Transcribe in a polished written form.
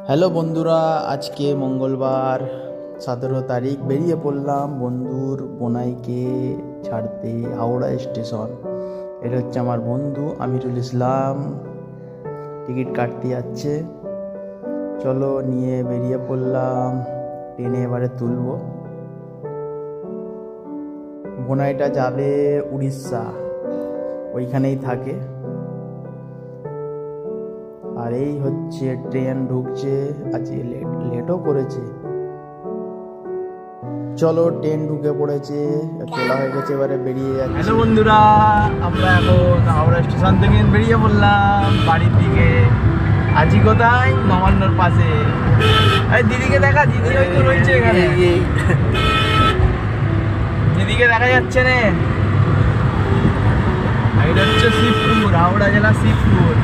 Hello বন্ধুরা, আজকে মঙ্গলবার 17 তারিখ বেরিয়ে পড়লাম বন্ধুর বোনাইকে ছাড়তে হাওড়া স্টেশন। এটা হচ্ছে আমার বন্ধু আমিরুল ইসলাম, টিকিট কাটতে যাচ্ছে। চলো নিয়ে বেরিয়ে পড়লাম, ট্রেনে এবারে তুলবো। বোনাইটা যাবে উড়িষ্যা, ওইখানেই থাকে। আর এই হচ্ছে ট্রেন ঢুকছে, আজকে লেটও করেছে। চলো ট্রেন ঢুকে পড়েছে, তোলা হয়ে গেছে, এবারে বেরিয়ে যাচ্ছে। হ্যালো বন্ধুরা, আমরা এখন হাওড়া স্টেশন থেকে বেরিয়ে পড়লাম বাড়ির দিকে। আছি কোথায়? নবান্নর পাশে। এই দিদিকে দেখা, দিদি হয়তো রয়েছে এখানে। দিদিকে দেখা যাচ্ছে না। এটা হচ্ছে শিবপুর, হাওড়া জেলা শিবপুর।